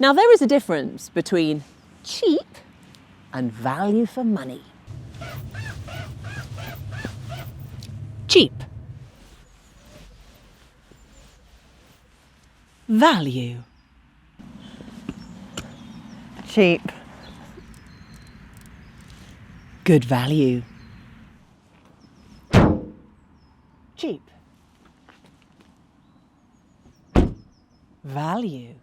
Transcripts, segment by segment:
Now there is a difference between cheap and value for money. Cheap. Value. Cheap. Good value. Cheap. Value.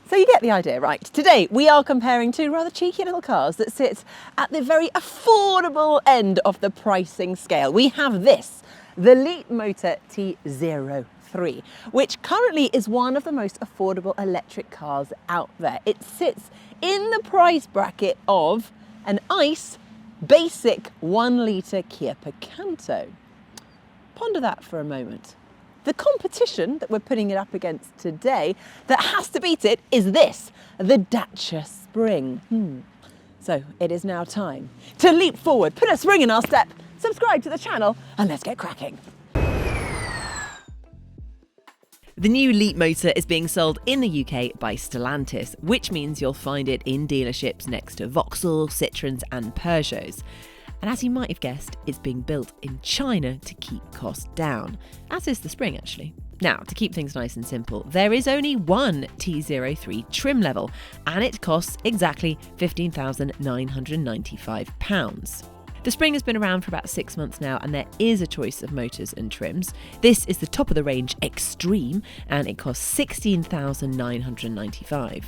So you get the idea, right? Today we are comparing two rather cheeky little cars that sit at the very affordable end of the pricing scale. We have this, the Leapmotor T03, which currently is one of the most affordable electric cars out there. It sits in the price bracket of an ICE basic 1 litre Kia Picanto. Ponder that for a moment. The competition that we're putting it up against today that has to beat it is this, the Dacia Spring. So it is now time to leap forward, put a spring in our step, subscribe to the channel, and let's get cracking. The new Leapmotor is being sold in the UK by Stellantis, which means you'll find it in dealerships next to Vauxhall, Citroëns and Peugeots. And as you might have guessed, it's being built in China to keep costs down, as is the Spring actually. Now, to keep things nice and simple, there is only one T03 trim level, and it costs exactly £15,995. The Spring has been around for about 6 months now, and there is a choice of motors and trims. This is the top of the range Extreme, and it costs £16,995.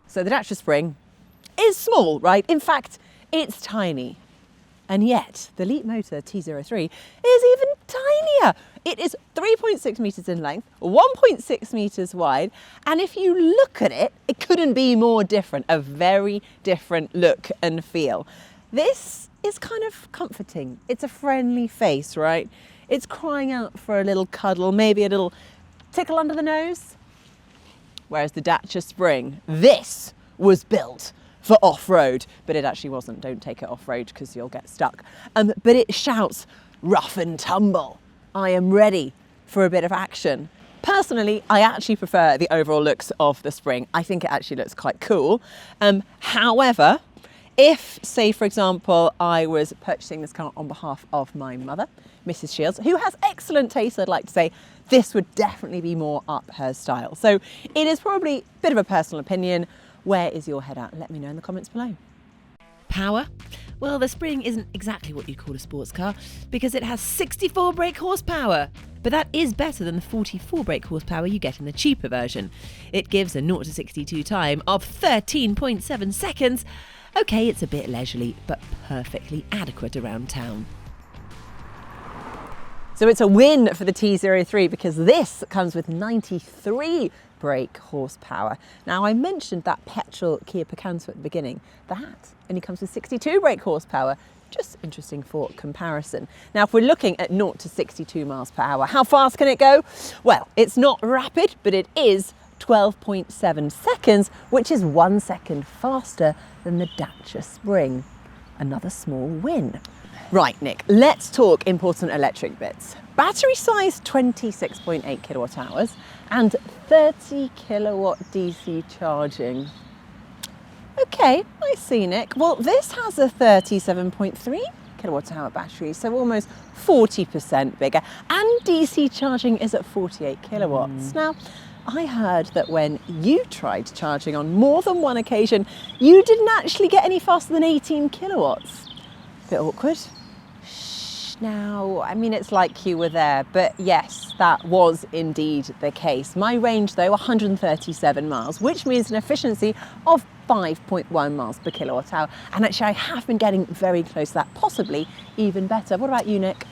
So the Dacia Spring is small, right? In fact, it's tiny. And yet, the Leapmotor T03 is even tinier. It is 3.6 metres in length, 1.6 metres wide, and if you look at it, it couldn't be more different, a very different look and feel. This is kind of comforting. It's a friendly face, right? It's crying out for a little cuddle, maybe a little tickle under the nose. Whereas the Dacia Spring, this was built for off-road, but it actually wasn't. Don't take it off-road because you'll get stuck. But it shouts, rough and tumble. I am ready for a bit of action. Personally, I actually prefer the overall looks of the Spring. I think it actually looks quite cool. However, if, say, for example, I was purchasing this car on behalf of my mother, Mrs. Shields, who has excellent taste, I'd like to say, this would definitely be more up her style. So it is probably a bit of a personal opinion. Where is your head at? Let me know in the comments below. Power? Well, the Spring isn't exactly what you'd call a sports car because it has 64 brake horsepower. But that is better than the 44 brake horsepower you get in the cheaper version. It gives a 0 to 62 time of 13.7 seconds. Okay, it's a bit leisurely, but perfectly adequate around town. So it's a win for the T03 because this comes with 93 brake horsepower. Now, I mentioned that petrol Kia Picanto at the beginning. That only comes with 62 brake horsepower. Just interesting for comparison. Now, if we're looking at 0 to 62 miles per hour, how fast can it go? Well, it's not rapid, but it is 12.7 seconds, which is 1 second faster than the Dacia Spring. Another small win. Right, Nick, let's talk important electric bits. Battery size 26.8 kilowatt hours and 30 kilowatt DC charging. Okay, I see, Nick. Well, this has a 37.3 kilowatt hour battery, so almost 40% bigger, and DC charging is at 48 kilowatts. Now, I heard that when you tried charging on more than one occasion, you didn't actually get any faster than 18 kilowatts. Bit awkward. Shh, now, I mean, it's like you were there, but yes, that was indeed the case. My range though, 137 miles, which means an efficiency of 5.1 miles per kilowatt hour. And actually I have been getting very close to that, possibly even better. What about you, Nick?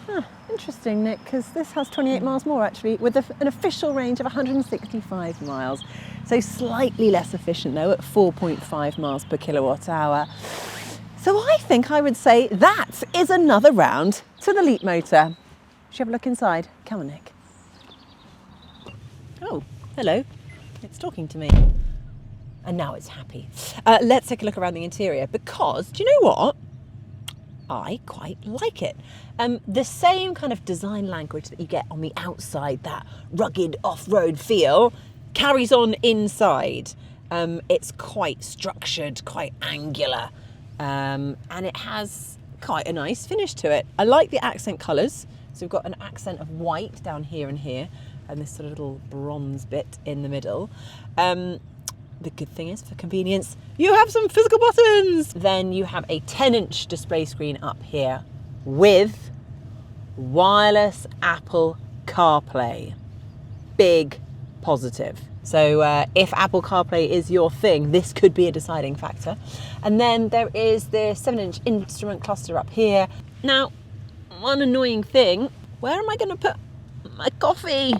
Interesting, Nick, because this has 28 miles more actually, with an official range of 165 miles. So slightly less efficient though, at 4.5 miles per kilowatt hour. So I think I would say that is another round to the Leapmotor. Should you have a look inside? Come on, Nick. Oh, hello. It's talking to me. And now it's happy. Let's take a look around the interior because, do you know what? I quite like it. The same kind of design language that you get on the outside, that rugged off-road feel, carries on inside. It's quite structured, quite angular, and it has quite a nice finish to it. I like the accent colours. So we've got an accent of white down here and here, and this sort of little bronze bit in the middle. The good thing is, for convenience, you have some physical buttons. Then you have a 10-inch display screen up here with wireless Apple CarPlay. Big positive. So if Apple CarPlay is your thing, this could be a deciding factor. And then there is the 7-inch instrument cluster up here. Now, one annoying thing, where am I going to put my coffee?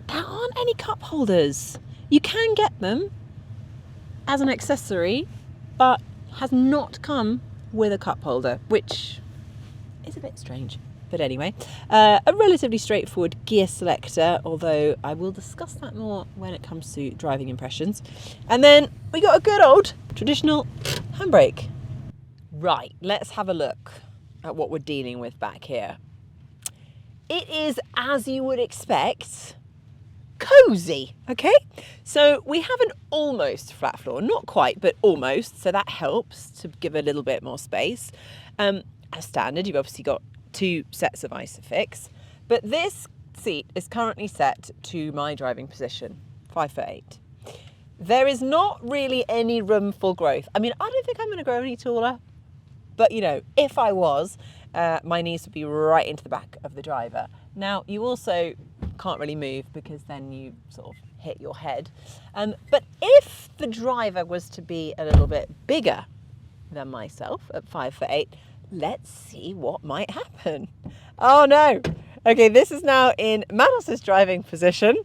There aren't any cup holders. You can get them as an accessory, but has not come with a cup holder, which is a bit strange. But anyway, a relatively straightforward gear selector, although I will discuss that more when it comes to driving impressions. And then we got a good old traditional handbrake. Right, let's have a look at what we're dealing with back here. It is, as you would expect, cozy, okay? So we have an almost flat floor, not quite, but almost, so that helps to give a little bit more space. As standard, you've obviously got 2 sets of Isofix, but this seat is currently set to my driving position, 5'8". There is not really any room for growth. I mean, I don't think I'm going to grow any taller, but you know, if I was, my knees would be right into the back of the driver. Now, you also can't really move because then you sort of hit your head. But if the driver was to be a little bit bigger than myself at 5'8", let's see what might happen. Oh no. Okay, this is now in Manos's driving position.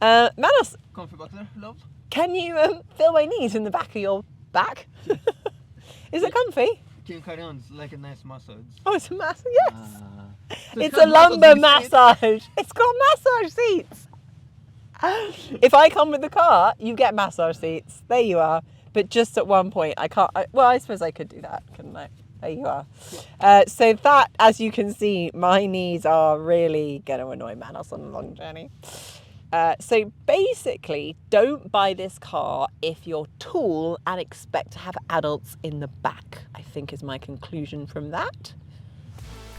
Manos, comfy Buckley, love. Can you feel my knees in the back of your back? Is it comfy? Can you carry on? It's like a nice massage. Oh, it's a massage, yes. So It's a lumbar massage. It's got massage seats. If I come with the car, you get massage seats. There you are. But just at one point, I can't. Well, I suppose I could do that, couldn't I? There you are. So that, as you can see, my knees are really going to annoy Manos on a long journey. So basically, don't buy this car if you're tall and expect to have adults in the back, I think is my conclusion from that.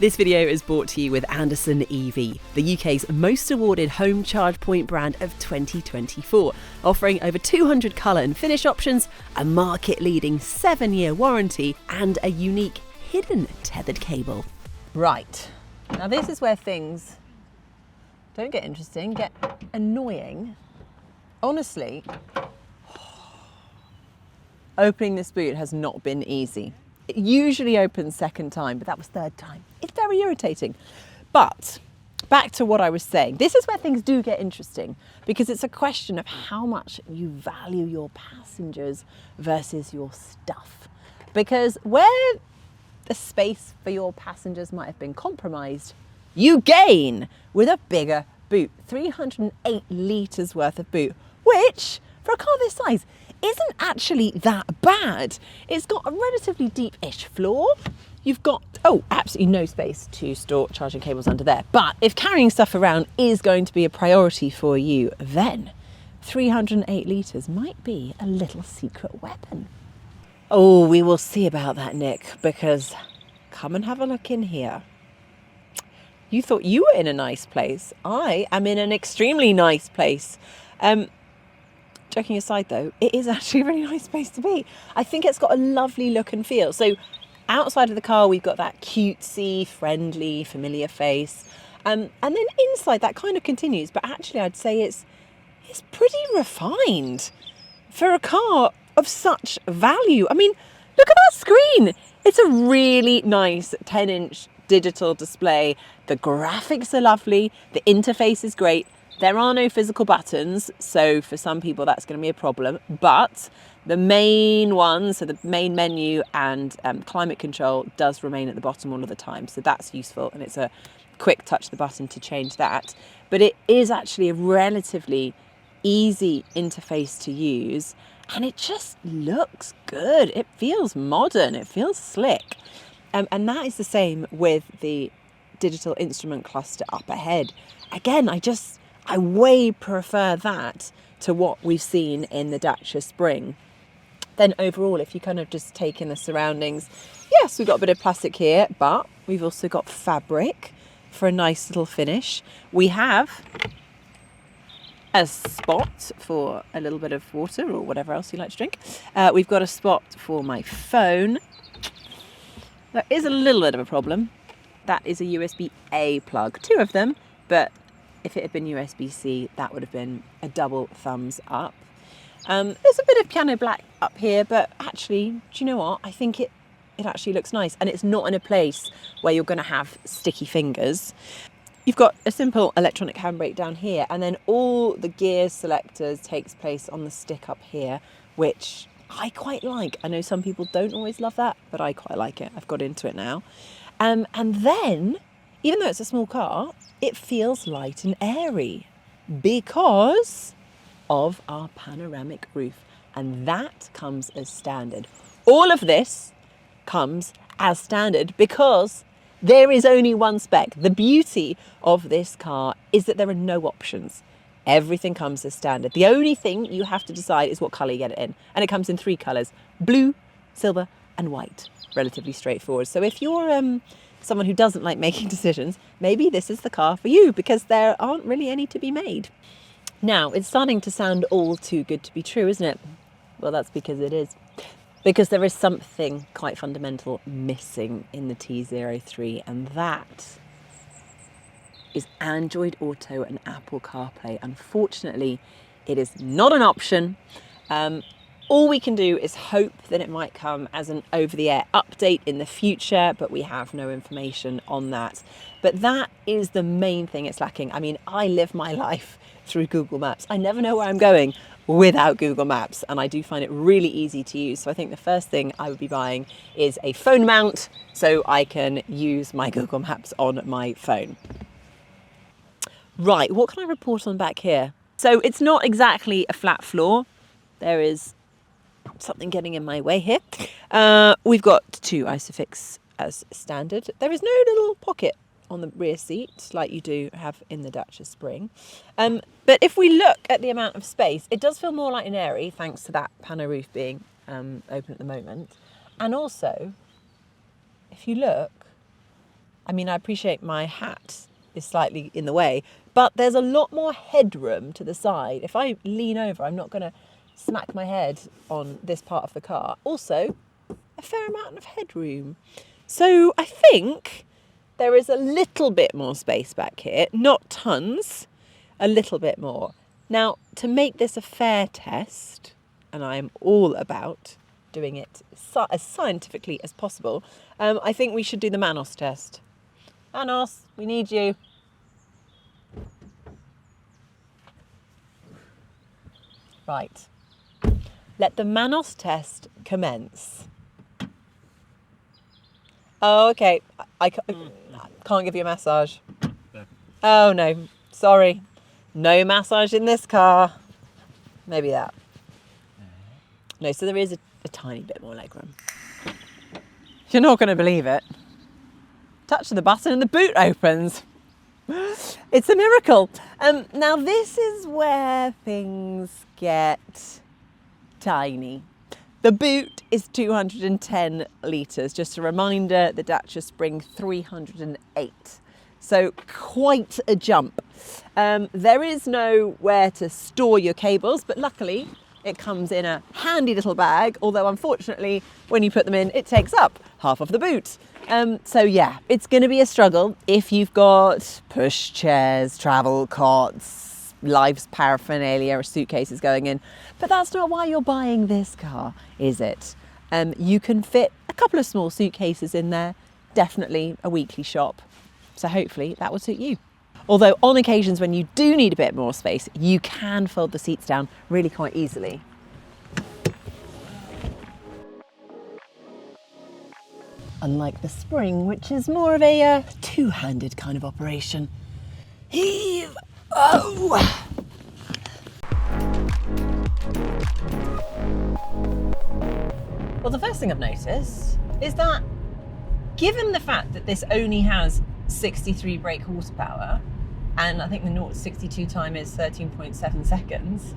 This video is brought to you with Anderson EV, the UK's most awarded home charge point brand of 2024, offering over 200 colour and finish options, a market-leading 7-year warranty, and a unique hidden tethered cable. Right, now this is where things don't get interesting, get annoying. Honestly, opening this boot has not been easy. It usually opens second time, but that was third time. It's very irritating. But back to what I was saying. This is where things do get interesting because it's a question of how much you value your passengers versus your stuff. Because where the space for your passengers might have been compromised, you gain with a bigger boot. 308 litres worth of boot, which for a car this size isn't actually that bad. It's got a relatively deep-ish floor. You've got, absolutely no space to store charging cables under there. But if carrying stuff around is going to be a priority for you, then 308 litres might be a little secret weapon. Oh, we will see about that, Nick, because come and have a look in here. You thought you were in a nice place. I am in an extremely nice place. Joking aside though, it is actually a really nice place to be. I think it's got a lovely look and feel. So outside of the car, we've got that cutesy, friendly, familiar face. And then inside that kind of continues, but actually I'd say it's pretty refined for a car of such value. I mean, look at that screen. It's a really nice 10-inch digital display. The graphics are lovely. The interface is great. There are no physical buttons, so for some people that's going to be a problem, but the main ones, so the main menu and climate control does remain at the bottom all of the time, so that's useful, and it's a quick touch of the button to change that. But it is actually a relatively easy interface to use, and it just looks good. It feels modern, it feels slick. And that is the same with the digital instrument cluster up ahead. Again, I I way prefer that to what we've seen in the Dacia Spring. Then overall, if you kind of just take in the surroundings, yes, we've got a bit of plastic here, but we've also got fabric for a nice little finish. We have a spot for a little bit of water or whatever else you like to drink. We've got a spot for my phone. There is a little bit of a problem. That is a USB-A plug, 2 of them, but if it had been USB-C, that would have been a double thumbs up. There's a bit of piano black up here, but actually, do you know what? I think it actually looks nice, and it's not in a place where you're going to have sticky fingers. You've got a simple electronic handbrake down here, and then all the gear selectors takes place on the stick up here, which I quite like. I know some people don't always love that, but I quite like it. I've got into it now. And then, even though it's a small car, it feels light and airy because of our panoramic roof, and that comes as standard. All of this comes as standard because there is only one spec. The beauty of this car is that there are no options. Everything comes as standard. The only thing you have to decide is what colour you get it in, and it comes in 3 colours: blue, silver and white. Relatively straightforward. So if you're someone who doesn't like making decisions, maybe this is the car for you, because there aren't really any to be made. Now, it's starting to sound all too good to be true, isn't it? Well, that's because it is. Because there is something quite fundamental missing in the T03, and that is Android Auto and Apple CarPlay. Unfortunately, it is not an option. All we can do is hope that it might come as an over-the-air update in the future, but we have no information on that. But that is the main thing it's lacking. I mean, I live my life through Google Maps. I never know where I'm going without Google Maps, and I do find it really easy to use. So I think the first thing I would be buying is a phone mount so I can use my Google Maps on my phone. Right, what can I report on back here? So it's not exactly a flat floor. There is something getting in my way here. We've got 2 Isofix as standard. There is no little pocket on the rear seat like you do have in the Dacia Spring. But if we look at the amount of space, it does feel more light and airy thanks to that pano roof being open at the moment. And also, if you look, I mean, I appreciate my hat is slightly in the way, but there's a lot more headroom to the side. If I lean over, I'm not going to smack my head on this part of the car. Also, a fair amount of headroom. So I think there is a little bit more space back here, not tons, a little bit more. Now, to make this a fair test, and I am all about doing it as scientifically as possible, I think we should do the Manos test. Manos, we need you. Right. Let the Manos test commence. Oh, okay. I can't give you a massage. Oh, no. Sorry. No massage in this car. Maybe that. No, so there is a tiny bit more legroom. You're not going to believe it. Touch the button and the boot opens. It's a miracle. Now, this is where things get tiny. The boot is 210 litres. Just a reminder, the Dacia Spring 308. So quite a jump. There is nowhere to store your cables, but luckily it comes in a handy little bag, although unfortunately when you put them in, it takes up half of the boot. So yeah, it's going to be a struggle if you've got push chairs, travel cots, life's paraphernalia or suitcases going in. But that's not why you're buying this car, is it? You can fit a couple of small suitcases in there, definitely a weekly shop. So hopefully that will suit you. Although on occasions when you do need a bit more space, you can fold the seats down really quite easily. Unlike the Spring, which is more of a two-handed kind of operation. Heave! Oh! Well, the first thing I've noticed is that given the fact that this only has 63 brake horsepower and I think the 0 to 62 time is 13.7 seconds.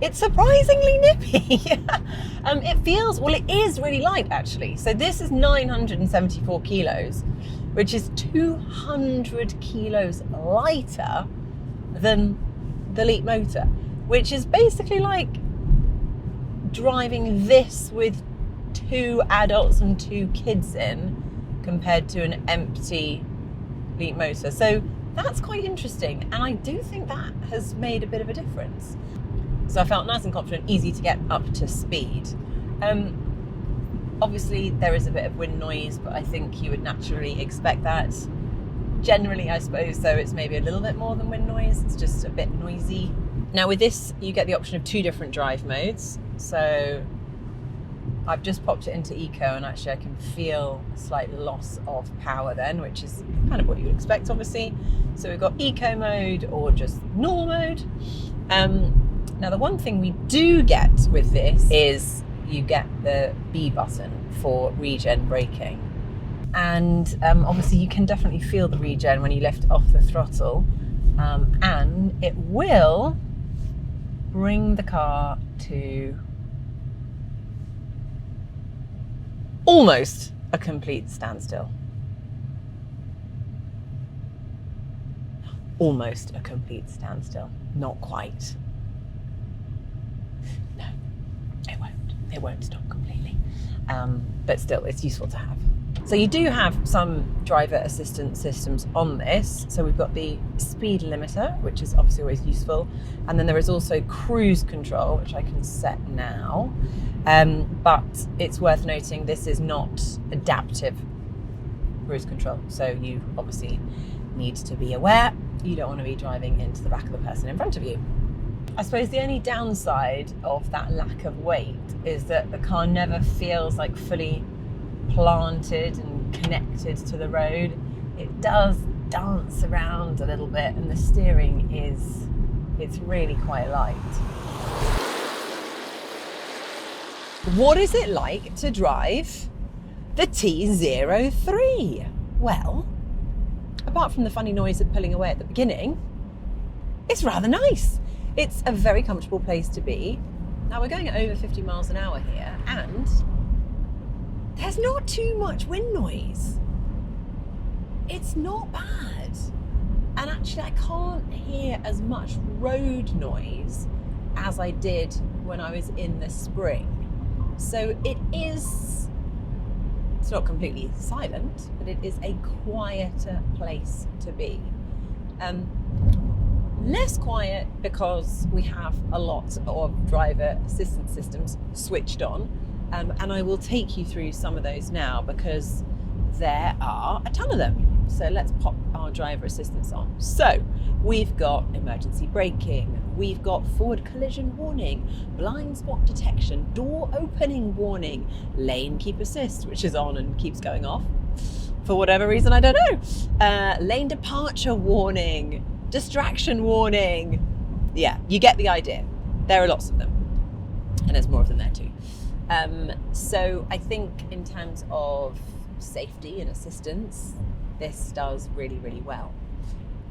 It's surprisingly nippy. It feels, well, it is really light actually. So this is 974 kilos, which is 200 kilos lighter than the Leapmotor, which is basically like driving this with 2 adults and 2 kids in compared to an empty Leapmotor. So that's quite interesting, and I do think that has made a bit of a difference. So I felt nice and confident, easy to get up to speed. Obviously there is a bit of wind noise, but I think you would naturally expect that. Generally, I suppose, though, it's maybe a little bit more than wind noise. It's just a bit noisy. Now with this, you get the option of 2 different drive modes. So I've just popped it into eco, and actually I can feel a slight loss of power then, which is kind of what you would expect, obviously. So we've got eco mode or just normal mode. Now the one thing we do get with this is you get the B button for regen braking. And obviously you can definitely feel the regen when you lift off the throttle, and it will bring the car to almost a complete standstill. Almost a complete standstill, not quite. No, it won't stop completely, but still it's useful to have. So you do have some driver assistance systems on this. So we've got the speed limiter, which is obviously always useful. And then there is also cruise control, which I can set now. But it's worth noting this is not adaptive cruise control. So you obviously need to be aware you don't want to be driving into the back of the person in front of you. I suppose the only downside of that lack of weight is that the car never feels like fully planted and connected to the road. It does dance around a little bit, and the steering it's really quite light. What is it like to drive the T03? Well, apart from the funny noise of pulling away at the beginning, it's rather nice. It's a very comfortable place to be. Now we're going at over 50 miles an hour here, and there's not too much wind noise. It's not bad. And actually I can't hear as much road noise as I did when I was in the Spring. So it's not completely silent, but it is a quieter place to be. Less quiet because we have a lot of driver assistance systems switched on. And I will take you through some of those now because there are a ton of them. So let's pop our driver assistance on. So we've got emergency braking, we've got forward collision warning, blind spot detection, door opening warning, lane keep assist, which is on and keeps going off for whatever reason, I don't know. Lane departure warning, distraction warning. Yeah, you get the idea. There are lots of them, and there's more of them there too. So I think in terms of safety and assistance, this does really, really well.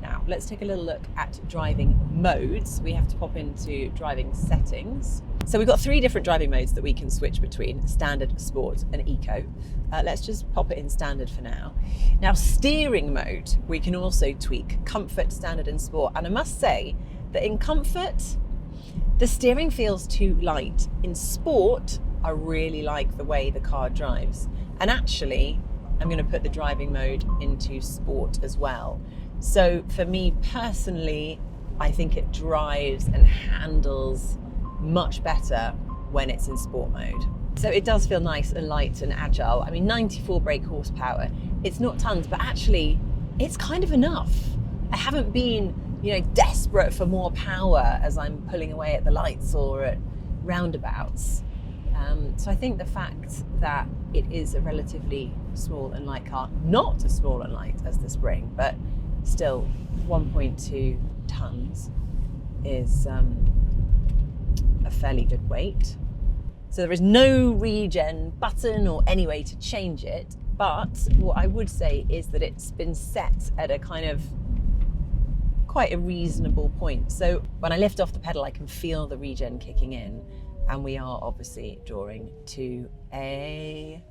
Now let's take a little look at driving modes. We have to pop into driving settings. So we've got 3 different driving modes that we can switch between: standard, sport and eco. Let's just pop it in standard for now. Now steering mode, we can also tweak comfort, standard and sport. And I must say that in comfort, the steering feels too light. In sport, I really like the way the car drives. And actually, I'm going to put the driving mode into sport as well. So for me personally, I think it drives and handles much better when it's in sport mode. So it does feel nice and light and agile. I mean, 94 brake horsepower, it's not tons, but actually it's kind of enough. I haven't been, desperate for more power as I'm pulling away at the lights or at roundabouts. So I think the fact that it is a relatively small and light car, not as small and light as the Spring, but still 1.2 tons is a fairly good weight. So there is no regen button or any way to change it, but what I would say is that it's been set at a kind of quite a reasonable point. So when I lift off the pedal, I can feel the regen kicking in, and we are obviously drawing to a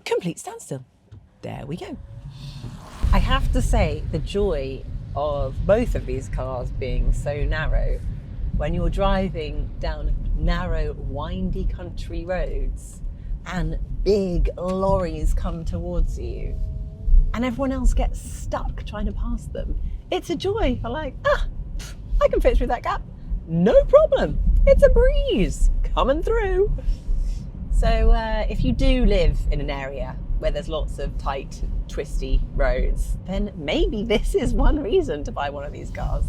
complete standstill. There we go. I have to say, the joy of both of these cars being so narrow, when you're driving down narrow, windy country roads and big lorries come towards you and everyone else gets stuck trying to pass them, it's a joy. I'm like, I can fit through that gap, no problem. It's a breeze coming through. So if you do live in an area where there's lots of tight, twisty roads, then maybe this is one reason to buy one of these cars.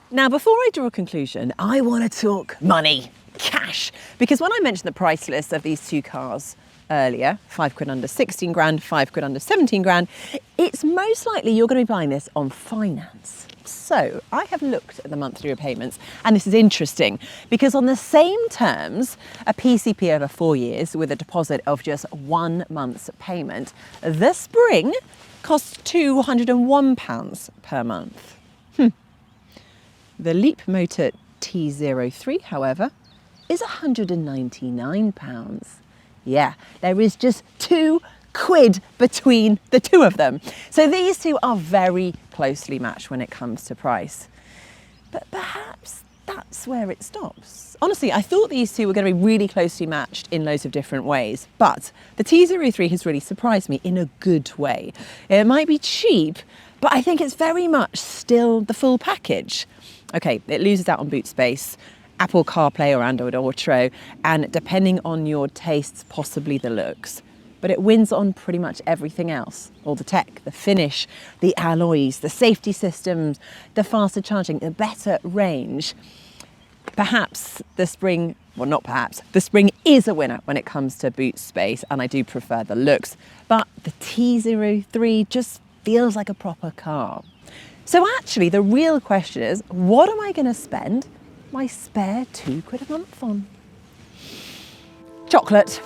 Now, before I draw a conclusion, I want to talk money, cash, because when I mentioned the price list of these two cars earlier, 5 quid under 16 grand, 5 quid under 17 grand, it's most likely you're going to be buying this on finance. So I have looked at the monthly repayments, and this is interesting because on the same terms, a PCP over 4 years with a deposit of just 1 month's payment, the Spring costs £201 per month. The Leapmotor T03, however, is £199. Yeah, there is just £2 between the two of them. So these two are very closely matched when it comes to price. But perhaps that's where it stops. Honestly, I thought these two were going to be really closely matched in loads of different ways, but the T03 has really surprised me in a good way. It might be cheap, but I think it's very much still the full package. Okay, it loses out on boot space, Apple CarPlay or Android Auto, and depending on your tastes, possibly the looks. But it wins on pretty much everything else. All the tech, the finish, the alloys, the safety systems, the faster charging, the better range. Perhaps the Spring, well not perhaps, the Spring is a winner when it comes to boot space, and I do prefer the looks. But the T03 just feels like a proper car. So actually the real question is, what am I going to spend my spare £2 a month on? Chocolate.